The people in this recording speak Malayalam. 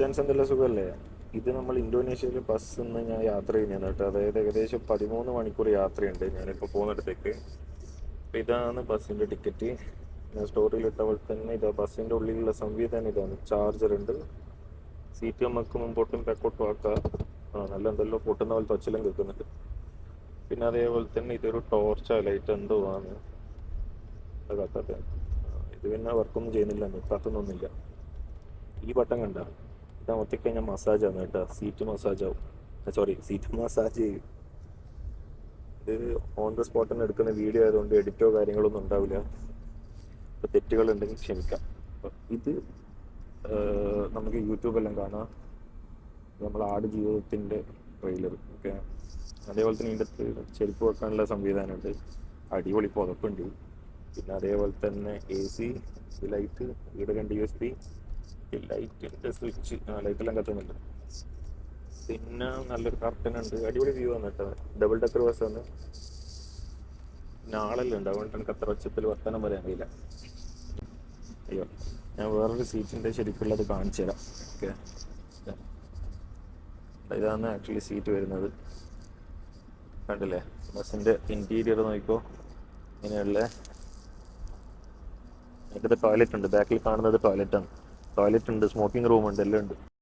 ഫ്രണ്ട്സ് എന്തെല്ലാം സുഖമല്ലേ? ഇത് നമ്മൾ ഇന്തോനേഷ്യയിലെ ബസ്സിൽ നിന്ന് ഞാൻ യാത്ര ചെയ്യുന്നതാണ് കേട്ടോ. അതായത് ഏകദേശം 13 മണിക്കൂർ യാത്രയുണ്ട് ഞാനിപ്പോൾ പോകുന്നിടത്തേക്ക്. അപ്പോൾ ഇതാണ് ബസ്സിൻ്റെ ടിക്കറ്റ്. ഞാൻ സ്റ്റോറിയിൽ ഇട്ട പോലെ തന്നെ ഇതാ ബസ്സിൻ്റെ ഉള്ളിലുള്ള സംവിധാനം ഇതാണ്. ചാർജർ ഉണ്ട്, സീറ്റ് നമുക്ക് മുമ്പോട്ടും ബാക്കോട്ടും ആക്കാം. നല്ല എന്തെല്ലോ പൊട്ടുന്ന പോലെ തൊച്ചലും കേൾക്കുന്നുണ്ട്. പിന്നെ അതേപോലെ തന്നെ ഇതൊരു ടോർച്ച് ലൈറ്റ് എന്തോ ആണ് അത് കത്താത്ത. ഇത് പിന്നെ വർക്കൊന്നും ചെയ്യുന്നില്ല, കത്തുന്നൊന്നുമില്ല. ഈ ബട്ടൺ കണ്ട, ഇത് അമർത്തിക്കഴിഞ്ഞാൽ മസാജ് ആണ് കേട്ടോ. സീറ്റ് മസാജ് ആവും, സോറി സീറ്റ് മസാജ് ചെയ്യും. ഇത് ഓൺ ദ സ്പോട്ട് തന്നെ എടുക്കുന്ന വീഡിയോ ആയതുകൊണ്ട് എഡിറ്റോ കാര്യങ്ങളൊന്നും ഉണ്ടാവില്ല. ഇപ്പോൾ തെറ്റുകളുണ്ടെങ്കിൽ ക്ഷമിക്കാം. ഇത് നമുക്ക് യൂട്യൂബെല്ലാം കാണാം, നമ്മൾ ആട് ജീവിതത്തിൻ്റെ ട്രെയിലർ. ഓക്കെ, അതേപോലെ തന്നെ ഇതിൻ്റെ അകത്ത് ചെരുപ്പ് വെക്കാനുള്ള സംവിധാനമുണ്ട്, അടിപൊളി പുതപ്പുണ്ട്. പിന്നെ അതേപോലെ തന്നെ AC, ലൈറ്റ്, ഇവിടെ 2 USB, ലൈറ്റിൻ്റെ സ്വിച്ച്, ലൈറ്റെല്ലാം കത്തുന്നുണ്ട്. പിന്നെ നല്ലൊരു കർട്ടൻ ഉണ്ട്, അടിപൊളി വ്യൂ ആണ് കേട്ടോ. ഡബിൾ ഡെക്കർ ബസ്സാണ്. പിന്നെ ആളെല്ലാം ഉണ്ട്, അതുകൊണ്ട് എനിക്ക് അത്ര ഒച്ചത്തിൽ വർത്തമാനം പറയാൻ കഴിയില്ല. അയ്യോ, ഞാൻ വേറൊരു സീറ്റിൻ്റെ ശരിക്കുള്ളത് കാണിച്ചു തരാം. ഓക്കെ, ഇതാണ് ആക്ച്വലി സീറ്റ് വരുന്നത്. കണ്ടില്ലേ? ബസ്സിൻ്റെ ഇൻറ്റീരിയർ നോക്കിക്കോ, ഇങ്ങനെയുള്ള. ഇതിൻ്റെ ടോയ്ലറ്റ് ഉണ്ട്, ബാക്കിൽ കാണുന്നത് ടോയ്ലറ്റാണ്. ടോയ്ലറ്റ് ഉണ്ട്, സ്മോക്കിംഗ് റൂം ഉണ്ട്, എല്ലാം ഉണ്ട്.